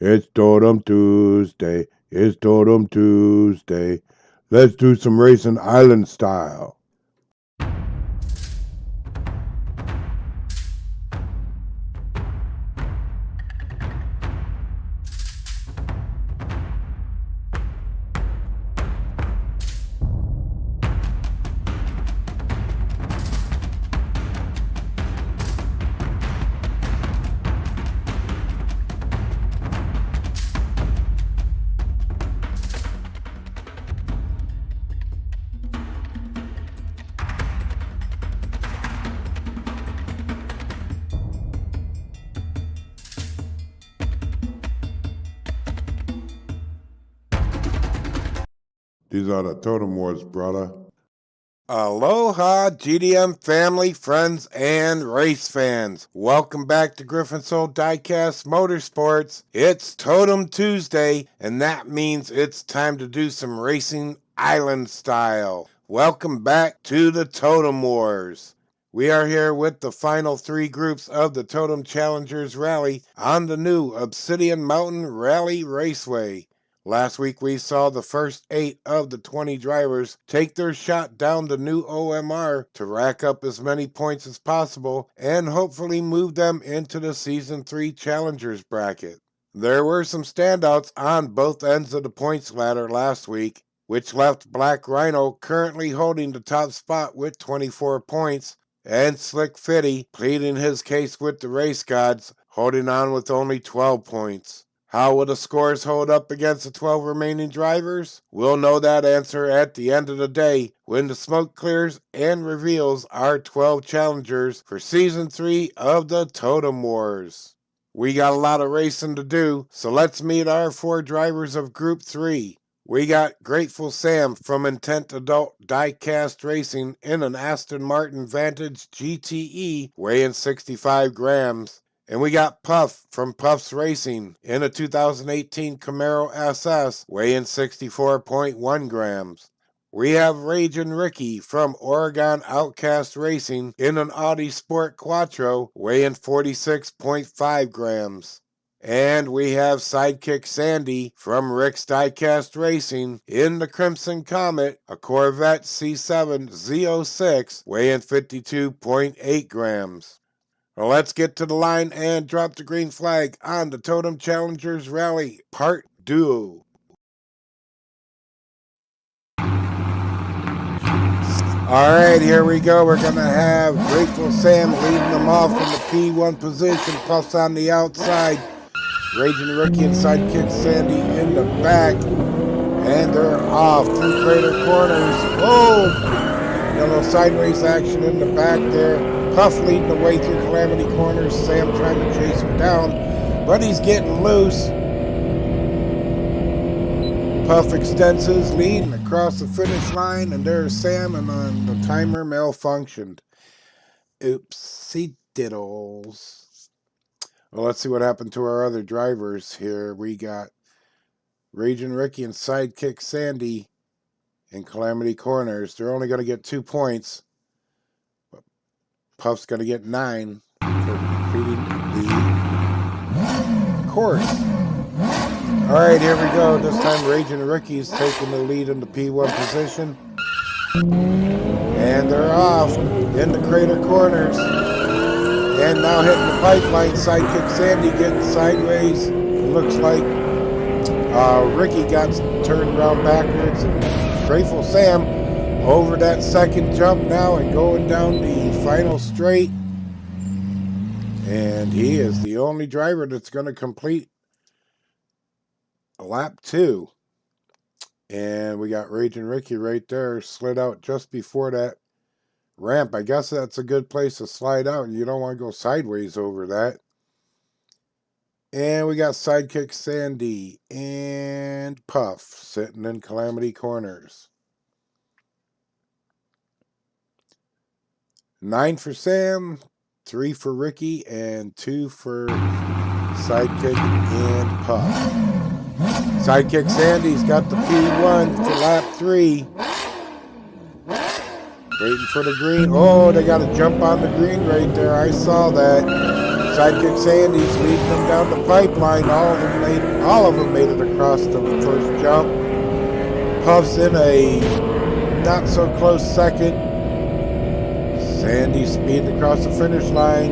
It's Totem Tuesday. It's Totem Tuesday. Let's do some racing island style. These are the Totem Warz, brother. Aloha, GDM family, friends, and race fans. Welcome back to GryphonSoul Diecast MotorSports. It's Totem Tuesday, and that means it's time to do some racing island style. Welcome back to the Totem Wars. We are here with the final three groups of the Totem Challengers Rally on the new Obsidian Mountain Rally Raceway. Last week we saw the first 8 of the 20 drivers take their shot down the new OMR to rack up as many points as possible and hopefully move them into the Season 3 Challengers bracket. There were some standouts on both ends of the points ladder last week, which left Black Rhino currently holding the top spot with 24 points, and Slick Fitty pleading his case with the race gods, holding on with only 12 points. How will the scores hold up against the 12 remaining drivers? We'll know that answer at the end of the day when the smoke clears and reveals our 12 challengers for Season 3 of the Totem Wars. We got a lot of racing to do, so let's meet our 4 drivers of Group 3. We got Grateful Sam from Intent Adult Diecast Racing in an Aston Martin Vantage GTE weighing 65 grams. And we got Puff from Puff's Racing in a 2018 Camaro SS weighing 64.1 grams. We have Ragin' Ricky from Oregon Outcast Racing in an Audi Sport Quattro weighing 46.5 grams. And we have Sidekick Sandy from Rick's Diecast Racing in the Crimson Comet, a Corvette C7 Z06 weighing 52.8 grams. Well, let's get to the line and drop the green flag on the Totem Challengers Rally Part 2. Alright, here we go. We're going to have Grateful Sam leading them off in the P1 position, Puffs on the outside, Raging Ricky and Sidekick Sandy in the back, and they're off through Crater Corners. Boom! A little sideways action in the back there. Puff leading the way through Calamity Corners. Sam trying to chase him down, but he's getting loose. Puff extends his lead and across the finish line, and there's Sam, and then the timer malfunctioned. Oopsie diddles. Well, let's see what happened to our other drivers here. We got Raging Ricky and Sidekick Sandy in Calamity Corners. They're only going to get 2 points. Puff's going to get 9 for completing the course. Alright, here we go. This time Raging Ricky's taking the lead in the P1 position. And they're off in the Crater Corners. And now hitting the pipeline. Sidekick Sandy getting sideways. It looks like Ricky got turned around backwards. And Grateful Sam over that second jump now and going down the final straight. And he is the only driver that's going to complete lap 2. And we got Raging Ricky right there, slid out just before that ramp. I guess that's a good place to slide out. You don't want to go sideways over that. And we got Sidekick Sandy and Puff sitting in Calamity Corners. 9 for Sam, 3 for Ricky, and 2 for Sidekick and Puff. Sidekick Sandy's got the P1 for lap 3. Waiting for the green. Oh, they got to jump on the green right there. I saw that. Sidekick Sandy's leading them down the pipeline. All of them made it across the first jump. Puff's in a not so close second. Sandy speeding across the finish line.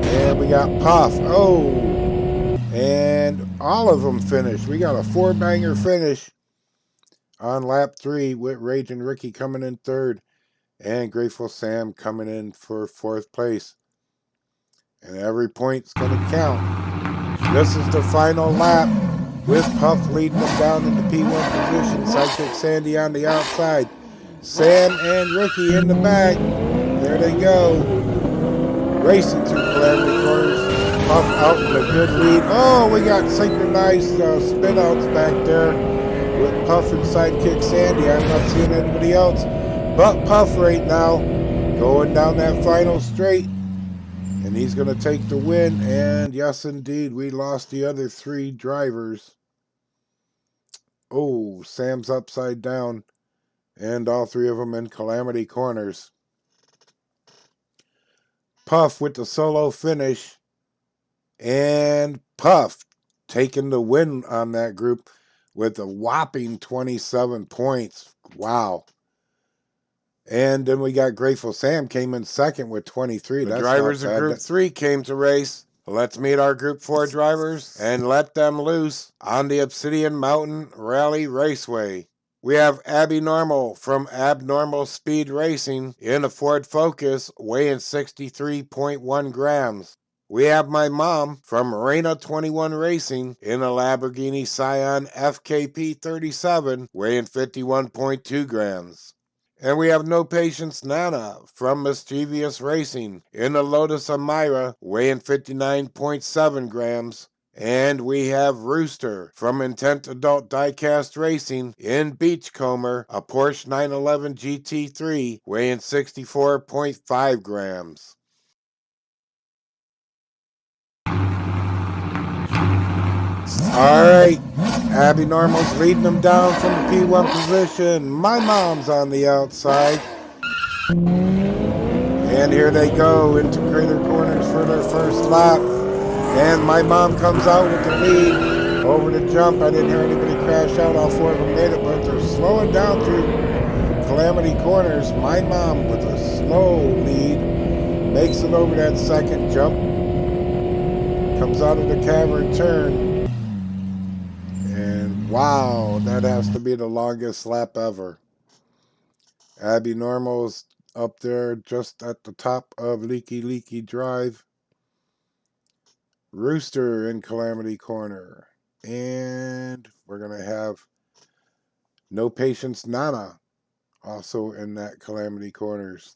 And we got Puff. Oh! And all of them finished. We got a 4-banger finish on lap 3 with Raging Ricky coming in 3rd. And Grateful Sam coming in for 4th place. And every point's going to count. This is the final lap with Puff leading them down in the P1 position. Sidekick Sandy on the outside. Sam and Ricky in the back. There they go. Racing through Calamity Corners. Puff out in a good lead. Oh, we got synchronized spin outs back there with Puff and Sidekick Sandy. I'm not seeing anybody else but Puff right now, going down that final straight. And he's going to take the win. And yes, indeed, we lost the other 3 drivers. Oh, Sam's upside down. And all 3 of them in Calamity Corners. Puff with the solo finish. And Puff taking the win on that group with a whopping 27 points. Wow. And then we got Grateful Sam came in 2nd with 23. The drivers of Group 3 came to race. Let's meet our Group 4 drivers and let them loose on the Obsidian Mountain Rally Raceway. We have Abby Normal from Abnormal Speed Racing in a Ford Focus weighing 63.1 grams. We have my mom from Arena 21 Racing in a Lamborghini Scion FKP 37 weighing 51.2 grams. And we have No Patience Nana from Mischievous Racing in a Lotus Amira weighing 59.7 grams. And we have Rooster from Intent Adult Diecast Racing in Beachcomber, a Porsche 911 GT3 weighing 64.5 grams. All right, Abby Normal's leading them down from the P1 position. My mom's on the outside. And here they go into Crater Corners for their first lap. And my mom comes out with the lead over the jump. I didn't hear anybody crash out. All 4 of them made it, but they're slowing down through Calamity Corners. My mom with a slow lead makes it over that second jump. Comes out of the cavern turn. And wow, that has to be the longest lap ever. Abby Normal's up there just at the top of Leaky Drive. Rooster in Calamity Corner. And we're going to have No Patience Nana also in that Calamity Corners.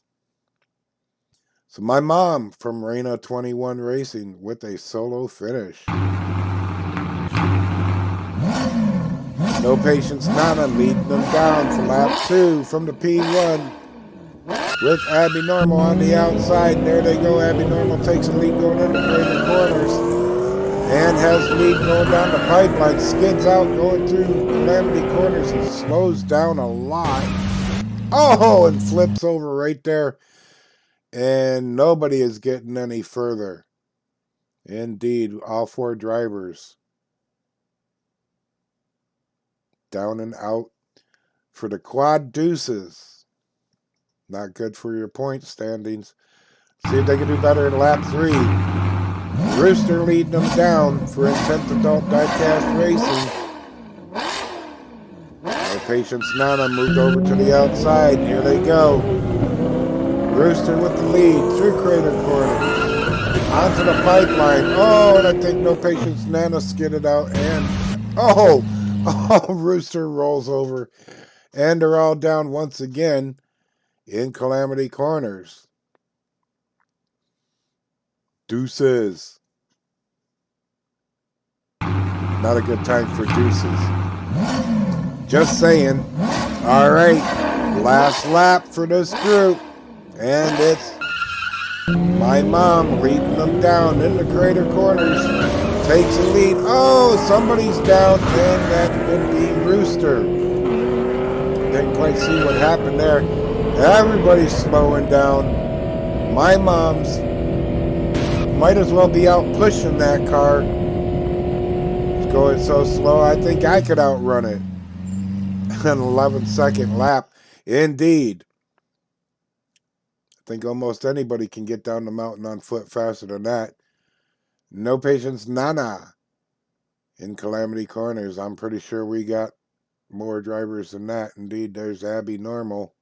So my mom from Arena 21 Racing with a solo finish. No Patience Nana leading them down for lap 2 from the P1 with Abby Normal on the outside. And there they go. Abby Normal takes a lead going into Crater Corners and has the lead going down the pipeline. Skids out going through Calamity Corners and slows down a lot. Oh, and flips over right there. And nobody is getting any further. Indeed, all 4 drivers down and out for the quad deuces. Not good for your point standings. See if they can do better in lap 3. Rooster leading them down for Intent Adult Diecast Racing. No Patience Nana moved over to the outside. Here they go. Rooster with the lead through Crater Corners. Onto the pipeline. Oh, and I think No Patience Nana skidded out. And, oh, Rooster rolls over. And they're all down once again in Calamity Corners. Deuces. Not a good time for deuces. Just saying. All right. Last lap for this group. And it's my mom leading them down in the Crater Corners. Takes the lead. Oh, somebody's down. And that would be Rooster. Didn't quite see what happened there. Everybody's slowing down. My mom's might as well be out pushing that car. It's going so slow, I think I could outrun it. An 11-second lap. Indeed. I think almost anybody can get down the mountain on foot faster than that. No patience, nana. In Calamity Corners, I'm pretty sure we got more drivers than that. Indeed, there's Abby Normal.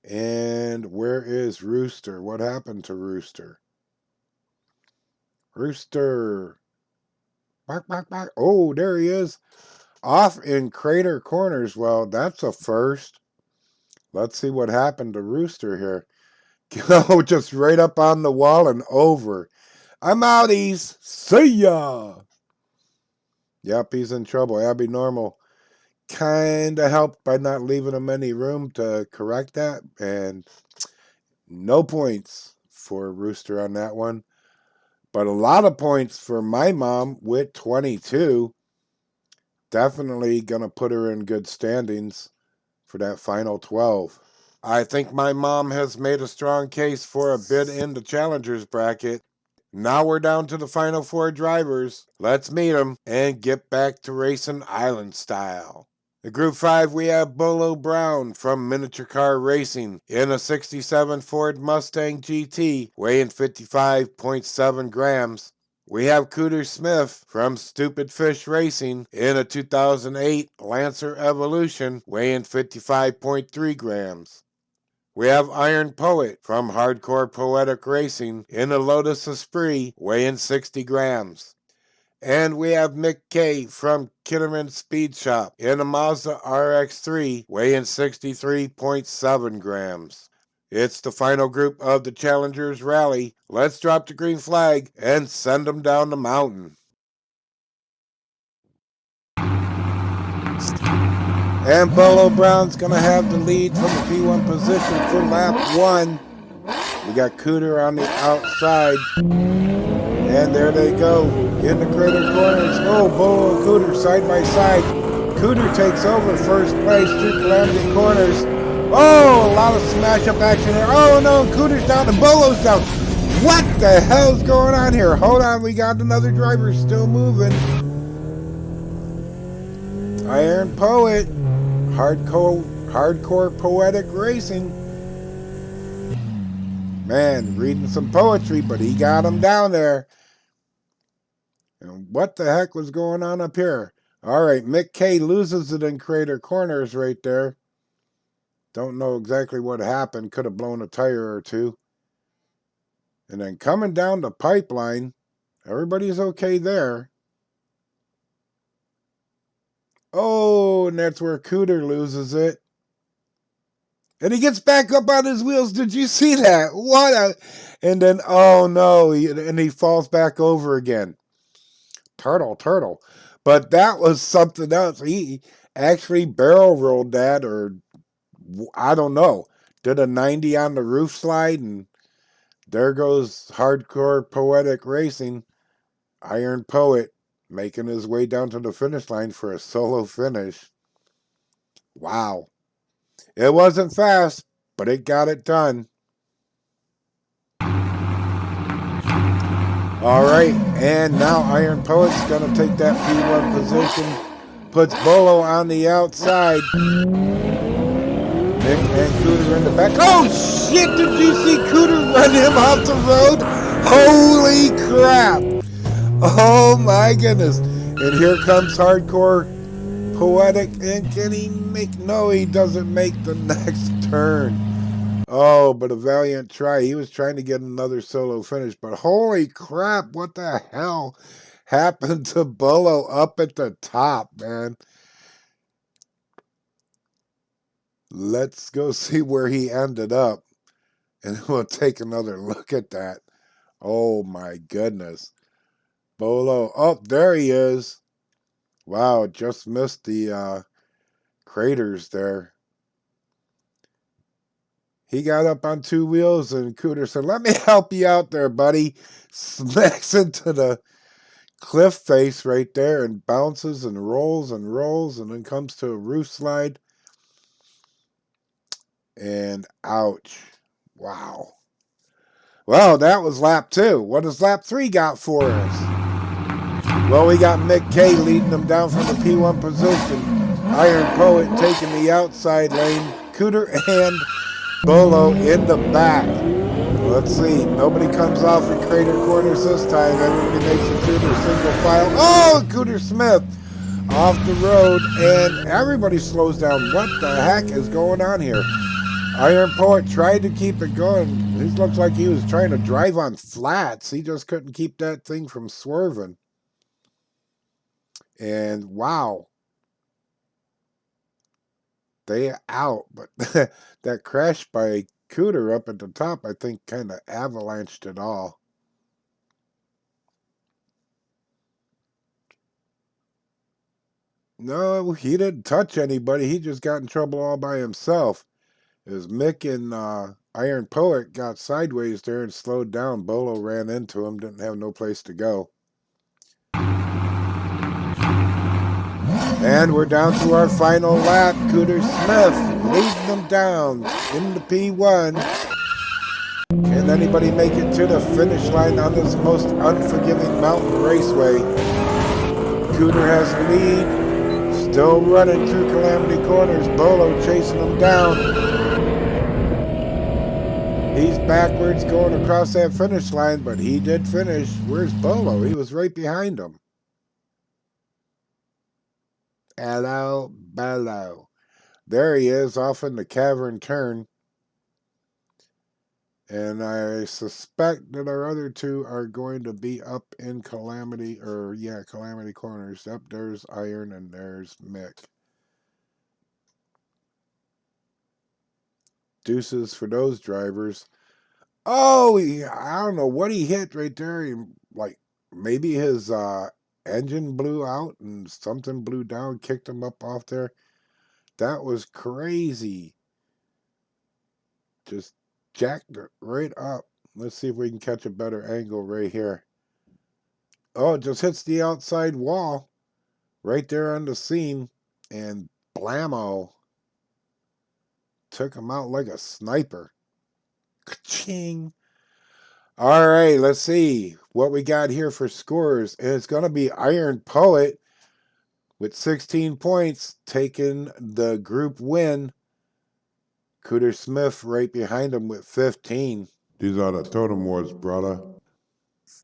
And where is Rooster? What happened to Rooster? Rooster. Bark, bark, bark. Oh, there he is. Off in Crater Corners. Well, that's a first. Let's see what happened to Rooster here. Go just right up on the wall and over. I'm outies. See ya. Yep, he's in trouble. Abby Normal kind of helped by not leaving him any room to correct that. And no points for Rooster on that one. But a lot of points for my mom with 22. Definitely going to put her in good standings for that final 12. I think my mom has made a strong case for a bid in the Challengers bracket. Now we're down to the final 4 drivers. Let's meet them and get back to racing island style. In Group 5, we have Bolo Brown from Miniature Car Racing in a 67 Ford Mustang GT, weighing 55.7 grams. We have Cooter Smith from Stupid Fish Racing in a 2008 Lancer Evolution, weighing 55.3 grams. We have Iron Poet from Hardcore Poetic Racing in a Lotus Esprit, weighing 60 grams. And we have Mick K from Kitterman Speed Shop in a Mazda RX-3, weighing 63.7 grams. It's the final group of the Challengers Rally. Let's drop the green flag and send them down the mountain. And Bolo Brown's going to have the lead from the P1 position for lap 1. We got Cooter on the outside. And there they go in the Crater Corners. Oh, Bolo and Cooter side by side. Cooter takes over first place through Calamity Corners. Oh, a lot of smash-up action there. Oh, no, Cooter's down and Bolo's down. What the hell's going on here? Hold on, we got another driver still moving. Iron Poet. Hardcore Poetic Racing. Man, reading some poetry, but he got him down there. And what the heck was going on up here? All right, Mick K loses it in Crater Corners right there. Don't know exactly what happened. Could have blown a tire or two. And then coming down the pipeline, everybody's okay there. Oh, and that's where Cooter loses it. And he gets back up on his wheels. Did you see that? What a... And then, oh no, and he falls back over again. Turtle. But that was something else. He actually barrel rolled that, or I don't know. Did a 90 on the roof slide, and there goes Hardcore Poetic Racing. Iron Poet making his way down to the finish line for a solo finish. Wow. It wasn't fast, but it got it done. All right, and now Iron Poet's going to take that P1 position, puts Bolo on the outside. Nick and Cooter in the back. Oh, shit, did you see Cooter run him off the road? Holy crap. Oh, my goodness. And here comes Hardcore Poetic, and can he make... No, he doesn't make the next turn. Oh, but a valiant try. He was trying to get another solo finish, but holy crap, what the hell happened to Bolo up at the top, man? Let's go see where he ended up, and we'll take another look at that. Oh, my goodness. Bolo, oh, there he is. Wow, just missed the craters there. He got up on 2 wheels, and Cooter said, let me help you out there, buddy. Smacks into the cliff face right there and bounces and rolls, and then comes to a roof slide. And ouch. Wow. Well, that was lap 2. What does lap 3 got for us? Well, we got Mick K leading them down from the P1 position. Iron Poet taking the outside lane. Cooter and Bolo in the back. Let's see. Nobody comes off in Crater Corners this time. Everybody makes it through their single file. Oh, Cooter Smith off the road, and everybody slows down. What the heck is going on here? Iron Poet tried to keep it going. He looks like he was trying to drive on flats. He just couldn't keep that thing from swerving. And wow. They out. But that crash by Cooter up at the top, I think, kind of avalanched it all. No, he didn't touch anybody. He just got in trouble all by himself. As Mick and Iron Poet got sideways there and slowed down, Bolo ran into him, didn't have no place to go. And we're down to our final lap. Cooter Smith leading them down in the P1. Can anybody make it to the finish line on this most unforgiving mountain raceway? Cooter has the lead. Still running through Calamity Corners. Bolo chasing him down. He's backwards going across that finish line, but he did finish. Where's Bolo? He was right behind him. Hello, Bolo. There he is off in the cavern turn. And I suspect that our other two are going to be up in Calamity Corners. Up there's Iron and there's Mick. Deuces for those drivers. Oh, I don't know what he hit right there. Like maybe his engine blew out and something blew down, kicked him up off there. That was crazy. Just jacked it right up. Let's see if we can catch a better angle right here. Oh, it just hits the outside wall right there on the seam, and blammo. Took him out like a sniper. Ka-ching. All right, let's see what we got here for scores. And it's going to be Iron Poet with 16 points taking the group win. Cooter Smith right behind him with 15. These are the Totem Warz, brother.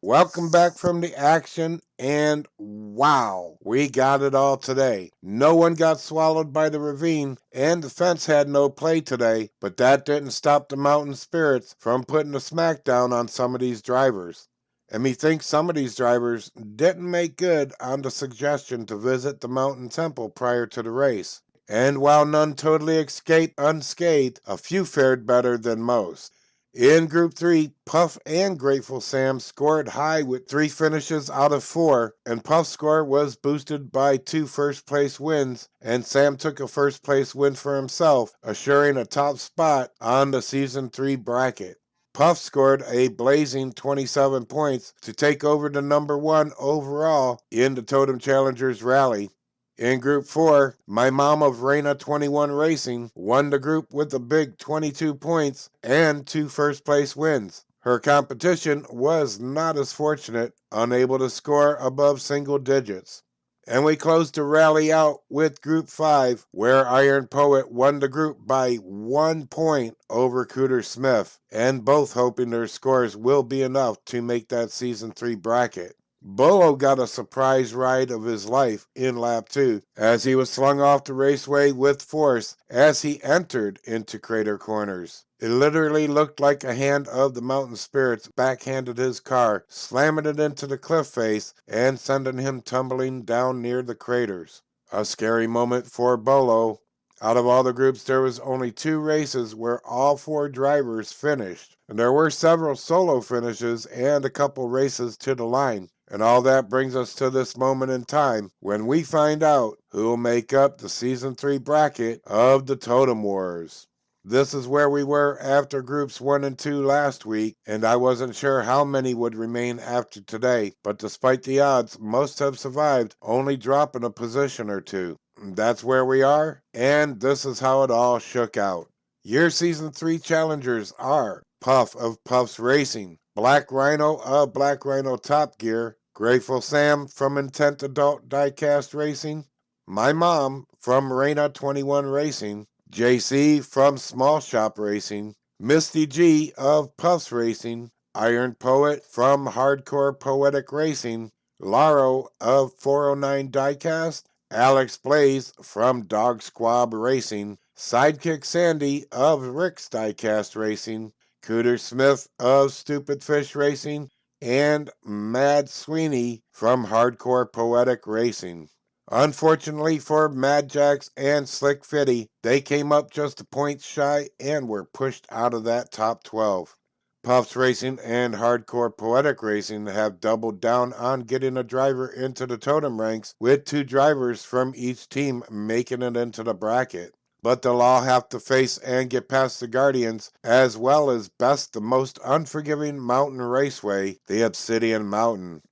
Welcome back from the action, and wow, we got it all today. No one got swallowed by the ravine, and the fence had no play today, but that didn't stop the mountain spirits from putting a smackdown on some of these drivers. And methinks some of these drivers didn't make good on the suggestion to visit the mountain temple prior to the race. And while none totally escaped unscathed, a few fared better than most. In Group 3, Puff and Grateful Sam scored high with 3 finishes out of 4, and Puff's score was boosted by 2 first-place wins, and Sam took a first-place win for himself, assuring a top spot on the Season 3 bracket. Puff scored a blazing 27 points to take over the number 1 overall in the Totem Challengers Rally. In Group 4, my mom of Reina 21 Racing won the group with a big 22 points and 2 first-place wins. Her competition was not as fortunate, unable to score above single digits. And we closed the rally out with Group 5, where Iron Poet won the group by 1 point over Cooter Smith, and both hoping their scores will be enough to make that Season 3 bracket. Bolo got a surprise ride of his life in lap 2 as he was slung off the raceway with force as he entered into Crater Corners. It literally looked like a hand of the mountain spirits backhanded his car, slamming it into the cliff face and sending him tumbling down near the craters. A scary moment for Bolo. Out of all the groups, there was only 2 races where all 4 drivers finished, and there were several solo finishes and a couple races to the line. And all that brings us to this moment in time when we find out who will make up the Season 3 bracket of the Totem Warz. This is where we were after Groups 1 and 2 last week, and I wasn't sure how many would remain after today, but despite the odds, most have survived, only dropping a position or 2. That's where we are, and this is how it all shook out. Your Season 3 challengers are Puff of Puffs Racing, Black Rhino of Black Rhino Top Gear, Grateful Sam from Intent Adult Diecast Racing, my mom from Reina 21 Racing, JC from Small Shop Racing, Misty G of Puffs Racing, Iron Poet from Hardcore Poetic Racing, Laro of 409 Diecast, Alex Blaze from Dog Squab Racing, Sidekick Sandy of Rick's Diecast Racing, Cooter Smith of Stupid Fish Racing, and Mad Sweeney from Hardcore Poetic Racing. Unfortunately for Mad Jax and Slick Fitty, they came up just a point shy and were pushed out of that top 12. Puffs Racing and Hardcore Poetic Racing have doubled down on getting a driver into the totem ranks, with 2 drivers from each team making it into the bracket. But they'll all have to face and get past the Guardians, as well as best the most unforgiving mountain raceway, the Obsidian Mountain.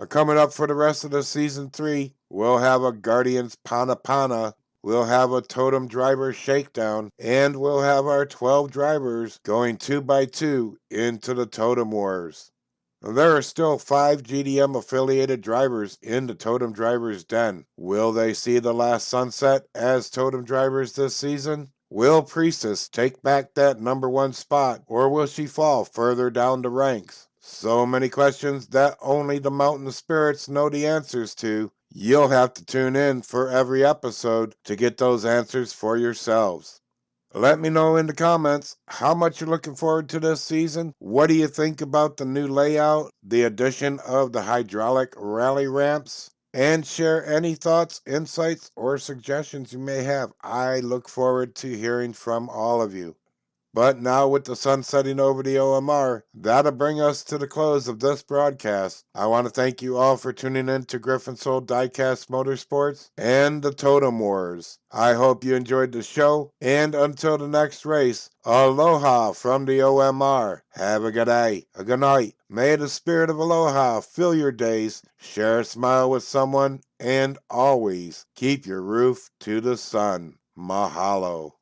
Coming up for the rest of the Season 3, we'll have a Guardians Pana Pana, we'll have a Totem Driver Shakedown, and we'll have our 12 drivers going 2 by 2 into the Totem Wars. There are still 5 GDM-affiliated drivers in the Totem Drivers Den. Will they see the last sunset as Totem Drivers this season? Will Priestess take back that number 1 spot, or will she fall further down the ranks? So many questions that only the Mountain Spirits know the answers to. You'll have to tune in for every episode to get those answers for yourselves. Let me know in the comments how much you're looking forward to this season. What do you think about the new layout, the addition of the hydraulic rally ramps? And share any thoughts, insights, or suggestions you may have. I look forward to hearing from all of you. But now with the sun setting over the OMR, that'll bring us to the close of this broadcast. I want to thank you all for tuning in to GryphonSoul Diecast Motorsports and the Totem Wars. I hope you enjoyed the show, and until the next race, aloha from the OMR. Have a good day, a good night. May the spirit of aloha fill your days, share a smile with someone, and always keep your roof to the sun. Mahalo.